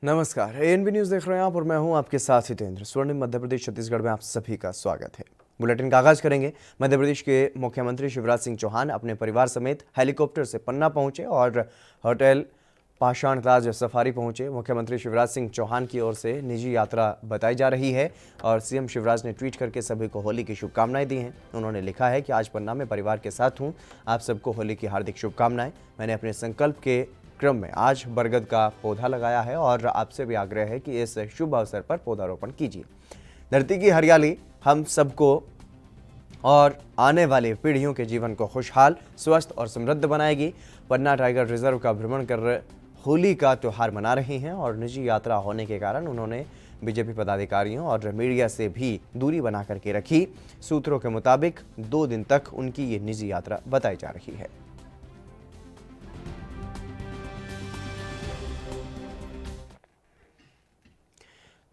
नमस्कार, ANB news देख रहे हैं आप और मैं हूं आपके साथ हितेंद्र। स्वर्णिम मध्य प्रदेश छत्तीसगढ़ में आप सभी का स्वागत है। बुलेटिन का आगाज करेंगे। मध्य प्रदेश के मुख्यमंत्री शिवराज सिंह चौहान अपने परिवार समेत हेलीकॉप्टर से पन्ना पहुंचे और होटल पाषाण ताज सफारी पहुंचे। मुख्यमंत्री शिवराज सिंह चौहान की ओर से निजी यात्रा बताई जा रही है और सीएम शिवराज ने ट्वीट करके सभी को होली की शुभकामनाएं दी हैं। उन्होंने लिखा है कि आज पन्ना में परिवार के साथ हूं, आप सबको होली की हार्दिक शुभकामनाएं। मैंने अपने संकल्प के क्रम में आज बरगद का पौधा लगाया है और आपसे भी आग्रह है कि इस शुभ अवसर पर पौधारोपण कीजिए। धरती की हरियाली हम सबको और आने वाली पीढ़ियों के जीवन को खुशहाल, स्वस्थ और समृद्ध बनाएगी। पन्ना टाइगर रिजर्व का भ्रमण कर होली का त्यौहार मना रहे हैं और निजी यात्रा होने के कारण उन्होंने बीजेपी पदाधिकारियों और मीडिया से भी दूरी बना करके रखी। सूत्रों के मुताबिक 2 दिन तक उनकी ये निजी यात्रा बताई जा रही है।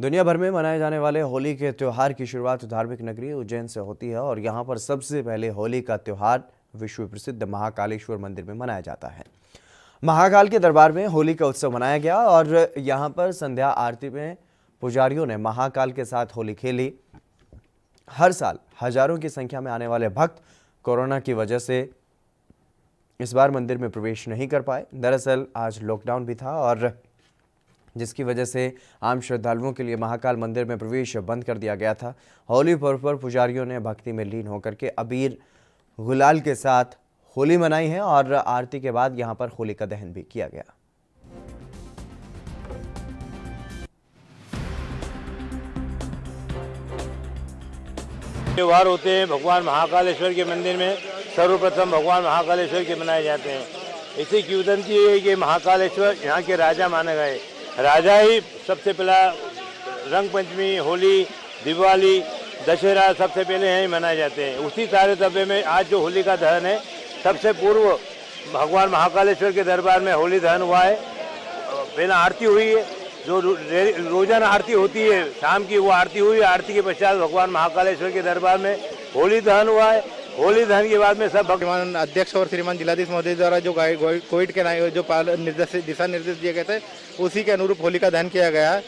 दुनिया भर में मनाए जाने वाले होली के त्यौहार की शुरुआत धार्मिक नगरी उज्जैन से होती है और यहाँ पर सबसे पहले होली का त्यौहार विश्व प्रसिद्ध महाकालेश्वर मंदिर में मनाया जाता है। महाकाल के दरबार में होली का उत्सव मनाया गया और यहाँ पर संध्या आरती में पुजारियों ने महाकाल के साथ होली खेली। हर साल हजारों की संख्या में आने वाले भक्त कोरोना की वजह से इस बार मंदिर में प्रवेश नहीं कर पाए। दरअसल आज लॉकडाउन भी था और जिसकी वजह से आम श्रद्धालुओं के लिए महाकाल मंदिर में प्रवेश बंद कर दिया गया था। होली पर्व पर पुजारियों ने भक्ति में लीन होकर के अबीर गुलाल के साथ होली मनाई है और आरती के बाद यहां पर होलिका दहन भी किया गया। त्योहार होते हैं भगवान महाकालेश्वर के मंदिर में सर्वप्रथम भगवान महाकालेश्वर के मनाए जाते हैं। इसी की उदंती है कि महाकालेश्वर यहाँ के राजा माने गए। राजा ही सबसे पहला रंग पंचमी, होली, दिवाली, दशहरा सबसे पहले यहीं मनाए जाते हैं। उसी सारे दबे में आज जो होली का दहन है, सबसे पूर्व भगवान महाकालेश्वर के दरबार में होली दहन हुआ है। पहला आरती हुई है, जो रोजाना आरती होती है शाम की, वो आरती हुई। आरती के पश्चात भगवान महाकालेश्वर के दरबार में होली दहन हुआ है। होली दहन के बाद में सब श्रीमान अध्यक्ष और श्रीमान जिलाधीश महोदय द्वारा जो कोविड के जो दिशा निर्देश दिए गए थे, उसी के अनुरूप होली का दहन किया गया है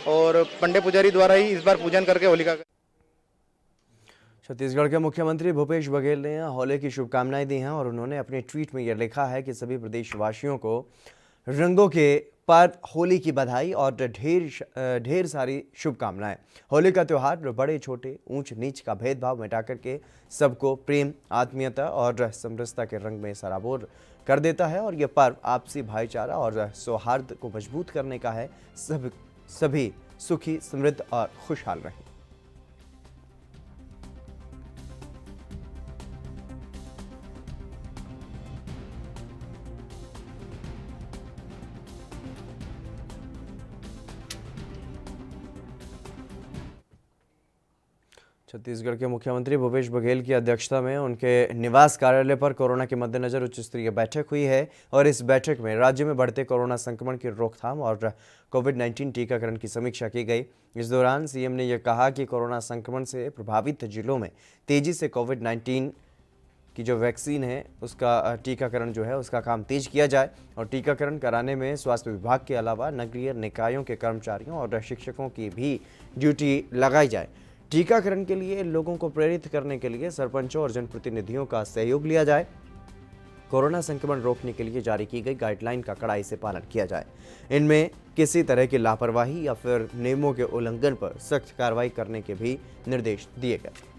और पंडित पुजारी द्वारा ही इस बार पूजन करके होली का। छत्तीसगढ़ के मुख्यमंत्री भूपेश बघेल ने होली की शुभकामनाएं दी हैं और उन्होंने अपने ट्वीट में यह लिखा है कि सभी प्रदेशवासियों को रंगों के पर्व होली की बधाई और ढेर सारी शुभकामनाएं। होली का त्यौहार बड़े छोटे, ऊंच नीच का भेदभाव मिटा करके सबको प्रेम, आत्मीयता और समरसता के रंग में सराबोर कर देता है और यह पर्व आपसी भाईचारा और सौहार्द को मजबूत करने का है। सभी सुखी, समृद्ध और खुशहाल रहें। छत्तीसगढ़ के मुख्यमंत्री भूपेश बघेल की अध्यक्षता में उनके निवास कार्यालय पर कोरोना के मद्देनजर उच्च स्तरीय बैठक हुई है और इस बैठक में राज्य में बढ़ते कोरोना संक्रमण की रोकथाम और कोविड-19 टीकाकरण की समीक्षा की गई। इस दौरान सीएम ने यह कहा कि कोरोना संक्रमण से प्रभावित जिलों में तेजी से कोविड-19 की जो वैक्सीन है उसका टीकाकरण जो है उसका काम तेज किया जाए और टीकाकरण कराने में स्वास्थ्य विभाग के अलावा नगरीय निकायों के कर्मचारियों और शिक्षकों की भी ड्यूटी लगाई जाए। टीकाकरण के लिए लोगों को प्रेरित करने के लिए सरपंचों और जनप्रतिनिधियों का सहयोग लिया जाए। कोरोना संक्रमण रोकने के लिए जारी की गई गाइडलाइन का कड़ाई से पालन किया जाए। इनमें किसी तरह की लापरवाही या फिर नियमों के उल्लंघन पर सख्त कार्रवाई करने के भी निर्देश दिए गए।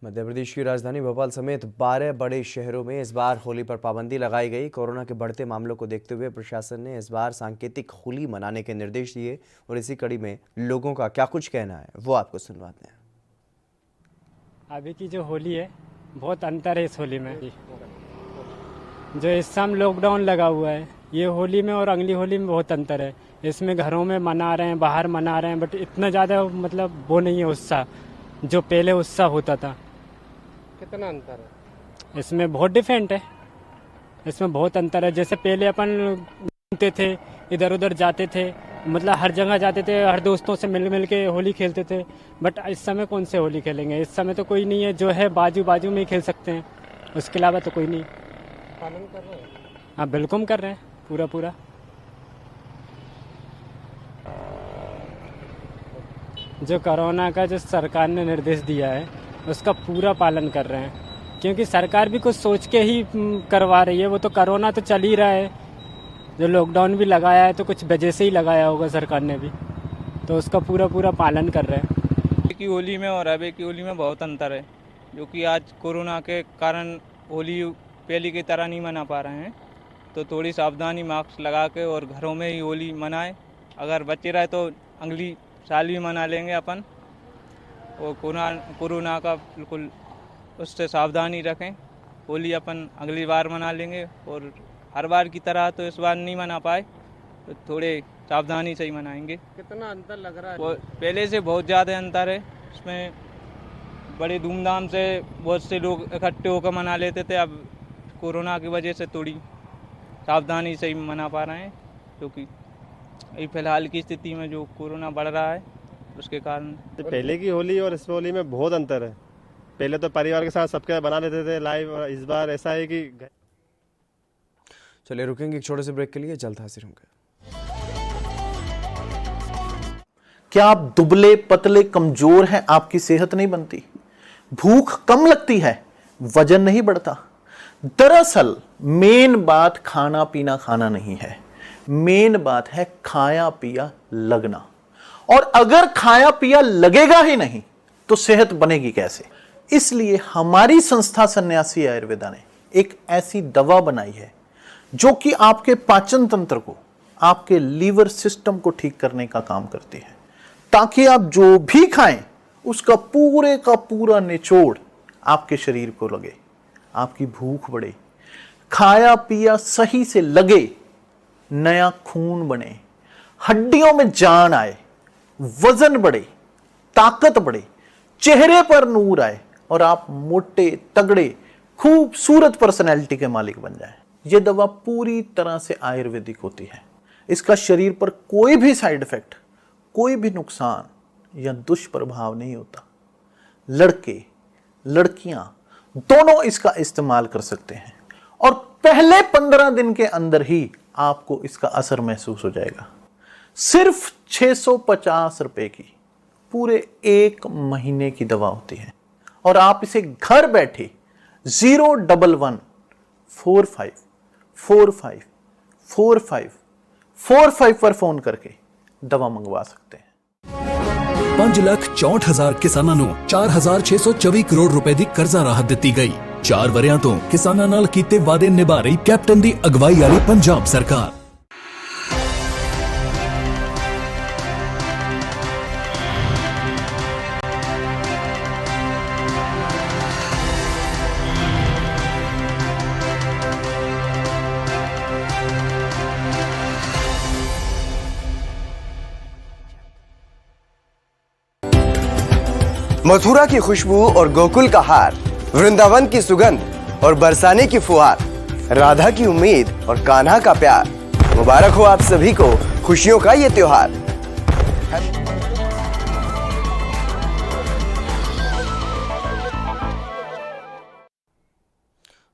मध्य प्रदेश की राजधानी भोपाल समेत 12 बड़े शहरों में इस बार होली पर पाबंदी लगाई गई। कोरोना के बढ़ते मामलों को देखते हुए प्रशासन ने इस बार सांकेतिक होली मनाने के निर्देश दिए और इसी कड़ी में लोगों का क्या कुछ कहना है वो आपको सुनवाते हैं। अभी की जो होली है बहुत अंतर है इस होली में। जो इस समय लॉकडाउन लगा हुआ है, ये होली में और अगली होली में बहुत अंतर है। इसमें घरों में मना रहे हैं, बाहर मना रहे हैं, बट इतना ज़्यादा मतलब वो नहीं है उत्साह जो पहले उत्साह होता था। कितना अंतर है इसमें? बहुत डिफरेंट है, इसमें बहुत अंतर है। जैसे पहले अपन घूमते थे, इधर उधर जाते थे, मतलब हर जगह जाते थे, हर दोस्तों से मिल मिल के होली खेलते थे। बट इस समय कौन से होली खेलेंगे? इस समय तो कोई नहीं है, जो है बाजू बाजू में ही खेल सकते हैं, उसके अलावा तो कोई नहीं। पालन कर रहे हैं? हाँ बिल्कुल कर रहे हैं, पूरा पूरा। जो कोरोना का जो सरकार ने निर्देश दिया है उसका पूरा पालन कर रहे हैं, क्योंकि सरकार भी कुछ सोच के ही करवा रही है। वो तो कोरोना तो चल ही रहा है, जो लॉकडाउन भी लगाया है तो कुछ वजह से ही लगाया होगा सरकार ने भी, तो उसका पूरा पूरा पालन कर रहे हैं। पहले की होली में और अभी की होली में बहुत अंतर है, जो कि आज कोरोना के कारण होली पहले की तरह नहीं मना पा रहे हैं। तो थोड़ी सावधानी, मास्क लगा के और घरों में ही होली मनाएं। अगर बचे रहे तो अगली साल भी मना लेंगे अपन, और कोरोना का बिल्कुल उससे सावधानी रखें। होली अपन अगली बार मना लेंगे, और हर बार की तरह तो इस बार नहीं मना पाए, तो थोड़े सावधानी से ही मनाएंगे। कितना अंतर लग रहा है? पहले से बहुत ज़्यादा अंतर है इसमें। बड़े धूमधाम से बहुत से लोग इकट्ठे होकर मना लेते थे, अब कोरोना की वजह से थोड़ी सावधानी से ही मना पा रहे हैं, क्योंकि अभी फिलहाल की स्थिति में जो कोरोना बढ़ रहा है उसके कारण। पहले की होली और इस होली में बहुत अंतर है। पहले तो परिवार के साथ सबके बना लेते थे लाइव, और इस बार ऐसा है कि चलिए रुकेंगे एक छोटे से ब्रेक के लिए, जल्द हाजिर होंगे। क्या आप दुबले पतले कमजोर हैं? आपकी सेहत नहीं बनती, भूख कम लगती है, वजन नहीं बढ़ता? दरअसल मेन बात खाना पीना खाना नहीं है, मेन बात है खाया पिया लगना। और अगर खाया पिया लगेगा ही नहीं तो सेहत बनेगी कैसे? इसलिए हमारी संस्था सन्यासी आयुर्वेदा ने एक ऐसी दवा बनाई है जो कि आपके पाचन तंत्र को, आपके लीवर सिस्टम को ठीक करने का काम करती है, ताकि आप जो भी खाएं उसका पूरे का पूरा निचोड़ आपके शरीर को लगे, आपकी भूख बढ़े, खाया पिया सही से लगे, नया खून बने, हड्डियों में जान आए, वजन बढ़े, ताकत बढ़े, चेहरे पर नूर आए और आप मोटे तगड़े खूबसूरत पर्सनैलिटी के मालिक बन जाएं। यह दवा पूरी तरह से आयुर्वेदिक होती है। इसका शरीर पर कोई भी साइड इफेक्ट, कोई भी नुकसान या दुष्प्रभाव नहीं होता। लड़के लड़कियां दोनों इसका इस्तेमाल कर सकते हैं, और पहले 15 दिन के अंदर ही आपको इसका असर महसूस हो जाएगा। सिर्फ 650 रुपए की पूरे 1 महीने की दवा होती है, और आप इसे घर बैठे 01145454545 पर फोन करके दवा मंगवा सकते हैं। 5,64,000 ਕਿਸਾਨਾਂ ਨੂੰ 4,624 ਕਰੋੜ ਰੁਪਏ ਦੀ ਕਰਜ਼ਾ ਰਾਹਤ ਦਿੱਤੀ ਗਈ। 4 ਵਰਿਆਂ ਤੋਂ ਕਿਸਾਨਾਂ ਨਾਲ ਕੀਤੇ ਵਾਅਦੇ ਨਿਭਾ ਰਹੀ ਕੈਪਟਨ ਦੀ ਅਗਵਾਈ ਵਾਲੀ ਪੰਜਾਬ ਸਰਕਾਰ। मथुरा की खुशबू और गोकुल का हार, वृंदावन की सुगंध और बरसाने की फुहार, राधा की उम्मीद और कान्हा का प्यार। मुबारक हो आप सभी को खुशियों का ये त्योहार।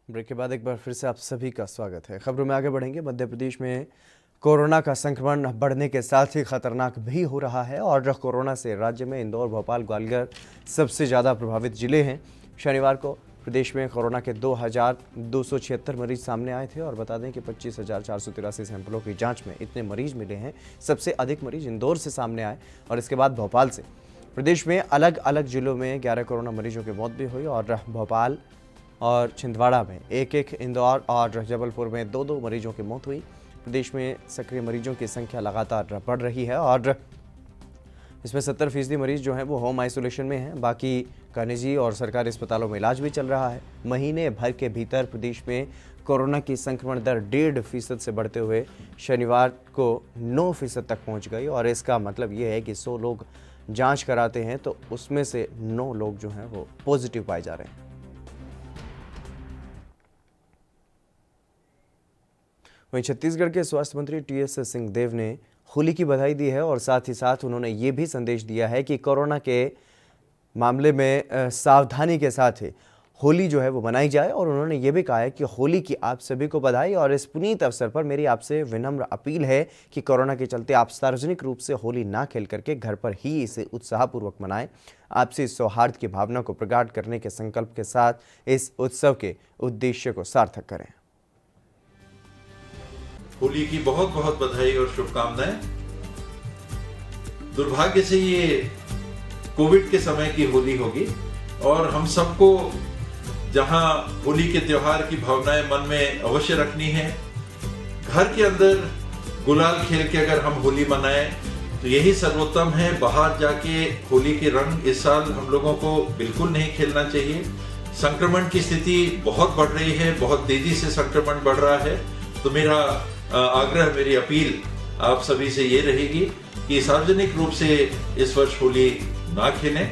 ब्रेक के बाद एक बार फिर से आप सभी का स्वागत है। खबरों में आगे बढ़ेंगे। मध्य प्रदेश में कोरोना का संक्रमण बढ़ने के साथ ही खतरनाक भी हो रहा है, और कोरोना से राज्य में इंदौर, भोपाल, ग्वालियर सबसे ज़्यादा प्रभावित जिले हैं। शनिवार को प्रदेश में कोरोना के 2,276 मरीज सामने आए थे, और बता दें कि 25,483 सैंपलों की जांच में इतने मरीज मिले हैं। सबसे अधिक मरीज इंदौर से सामने आए, और इसके बाद भोपाल से। प्रदेश में अलग अलग जिलों में 11 कोरोना मरीजों की मौत भी हुई, और भोपाल और छिंदवाड़ा में 1-1, इंदौर और जबलपुर में 2-2 मरीजों की मौत हुई। प्रदेश में सक्रिय मरीजों की संख्या लगातार बढ़ रही है, और इसमें 70% मरीज जो हैं वो होम आइसोलेशन में हैं। बाकी का निजी और सरकारी अस्पतालों में इलाज भी चल रहा है। महीने भर के भीतर प्रदेश में कोरोना की संक्रमण दर 1.5% से बढ़ते हुए शनिवार को 9% तक पहुंच गई, और इसका मतलब ये है कि 100 लोग जांच कराते हैं तो उसमें से 9 लोग जो हैं वो पॉजिटिव पाए जा रहे हैं। वहीं छत्तीसगढ़ के स्वास्थ्य मंत्री टीएस सिंहदेव ने होली की बधाई दी है और साथ ही साथ उन्होंने ये भी संदेश दिया है कि कोरोना के मामले में सावधानी के साथ होली जो है वो मनाई जाए। और उन्होंने ये भी कहा है कि होली की आप सभी को बधाई और इस पुनीत अवसर पर मेरी आपसे विनम्र अपील है कि कोरोना के चलते आप सार्वजनिक रूप से होली ना खेल करके घर पर ही इसे उत्साहपूर्वक मनाएं। आपसी सौहार्द की भावना को प्रगाढ़ करने के संकल्प के साथ इस उत्सव के उद्देश्य को सार्थक करें। होली की बहुत बहुत बधाई और शुभकामनाएं। दुर्भाग्य से ये कोविड के समय की होली होगी और हम सबको जहां होली के त्योहार की भावनाएं मन में अवश्य रखनी है। घर के अंदर गुलाल खेल के अगर हम होली मनाएं तो यही सर्वोत्तम है। बाहर जाके होली के रंग इस साल हम लोगों को बिल्कुल नहीं खेलना चाहिए। संक्रमण की स्थिति बहुत बढ़ रही है, बहुत तेजी से संक्रमण बढ़ रहा है। तो मेरा आग्रह, मेरी अपील आप सभी से ये रहेगी कि सार्वजनिक रूप से इस वर्ष होली ना खेलें,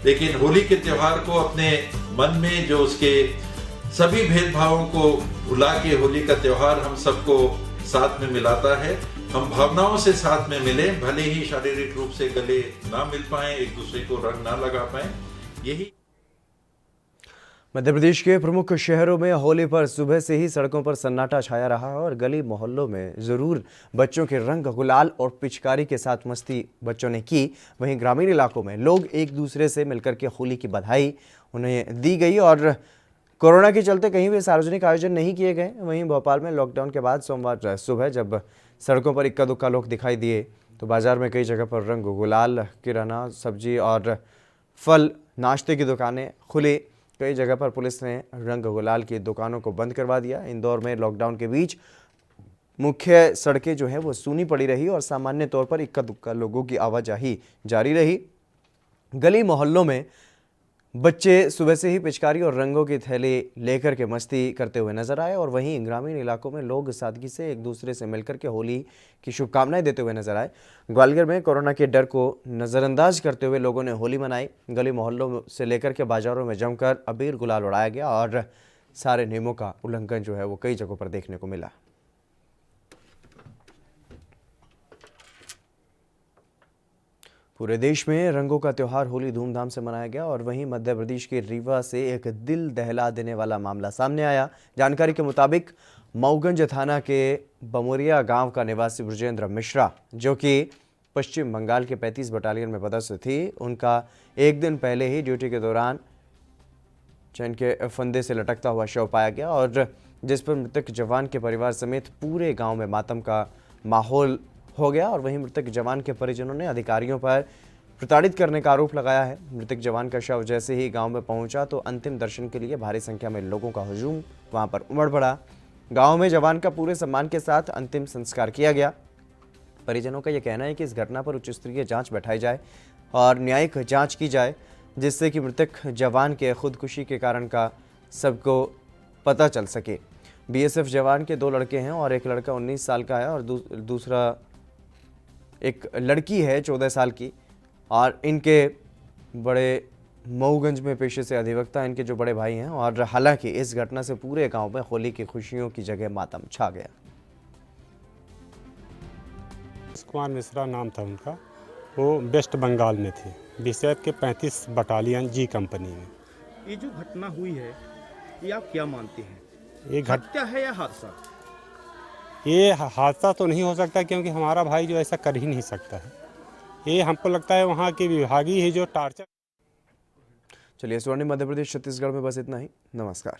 लेकिन होली के त्योहार को अपने मन में जो उसके सभी भेदभावों को भुला के होली का त्योहार हम सबको साथ में मिलाता है। हम भावनाओं से साथ में मिलें, भले ही शारीरिक रूप से गले ना मिल पाए, एक दूसरे को रंग ना लगा पाए। यही मध्य प्रदेश के प्रमुख शहरों में होली पर सुबह से ही सड़कों पर सन्नाटा छाया रहा और गली मोहल्लों में जरूर बच्चों के रंग, गुलाल और पिचकारी के साथ मस्ती बच्चों ने की। वहीं ग्रामीण इलाकों में लोग एक दूसरे से मिलकर के होली की बधाई उन्हें दी गई और कोरोना के चलते कहीं भी सार्वजनिक आयोजन नहीं किए गए। वहीं भोपाल में लॉकडाउन के बाद सोमवार सुबह जब सड़कों पर इक्का दुक्का लोग दिखाई दिए तो बाजार में कई जगह पर रंग, गुलाल, किराना, सब्जी और फल, नाश्ते की दुकानें खुली। कई जगह पर पुलिस ने रंग गुलाल की दुकानों को बंद करवा दिया। इंदौर में लॉकडाउन के बीच मुख्य सड़कें जो है वो सूनी पड़ी रही और सामान्य तौर पर इक्का दुक्का लोगों की आवाजाही जारी रही। गली मोहल्लों में बच्चे सुबह से ही पिचकारी और रंगों की थैली लेकर के मस्ती करते हुए नजर आए और वहीं ग्रामीण इलाकों में लोग सादगी से एक दूसरे से मिलकर के होली की शुभकामनाएं देते हुए नजर आए। ग्वालियर में कोरोना के डर को नज़रअंदाज करते हुए लोगों ने होली मनाई। गली मोहल्लों से लेकर के बाजारों में जमकर अबीर गुलाल उड़ाया गया और सारे नियमों का उल्लंघन जो है वो कई जगहों पर देखने को मिला। पूरे देश में रंगों का त्योहार होली धूमधाम से मनाया गया और वहीं मध्य प्रदेश के रीवा से एक दिल दहला देने वाला मामला सामने आया। जानकारी के मुताबिक मऊगंज थाना के बमुरिया गांव का निवासी ब्रजेंद्र मिश्रा, जो कि पश्चिम बंगाल के 35 बटालियन में पदस्थ थी, उनका एक दिन पहले ही ड्यूटी के दौरान चैन के फंदे से लटकता हुआ शव पाया गया और जिस पर मृतक जवान के परिवार समेत पूरे गाँव में मातम का माहौल हो गया। और वहीं मृतक जवान के परिजनों ने अधिकारियों पर प्रताड़ित करने का आरोप लगाया है। मृतक जवान का शव जैसे ही गांव में पहुंचा तो अंतिम दर्शन के लिए भारी संख्या में लोगों का हुजूम वहां पर उमड़ पड़ा। गांव में जवान का पूरे सम्मान के साथ अंतिम संस्कार किया गया। परिजनों का यह कहना है कि इस घटना पर उच्च स्तरीय जांच बैठाई जाए और न्यायिक जांच की जाए, जिससे कि मृतक जवान के खुदकुशी के कारण का सबको पता चल सके। बीएसएफ जवान के 2 लड़के हैं और एक लड़का 19 साल का है और दूसरा एक लड़की है 14 साल की और इनके बड़े मऊगंज में पेशे से अधिवक्ता इनके जो बड़े भाई हैं। और हालांकि इस घटना से पूरे गांव में होली की खुशियों की जगह मातम छा गया। कुमार मिश्रा नाम था उनका, वो वेस्ट बंगाल में थे, बीएसएफ के 35 बटालियन जी कंपनी में। ये जो घटना हुई है ये आप क्या मानते हैं? ये हत्या है या हादसा? ये हादसा तो नहीं हो सकता क्योंकि हमारा भाई जो ऐसा कर ही नहीं सकता है। ये हमको लगता है वहाँ के विभागीय ही जो टार्चर। चलिए, स्वर्णिम मध्य प्रदेश छत्तीसगढ़ में बस इतना ही। नमस्कार।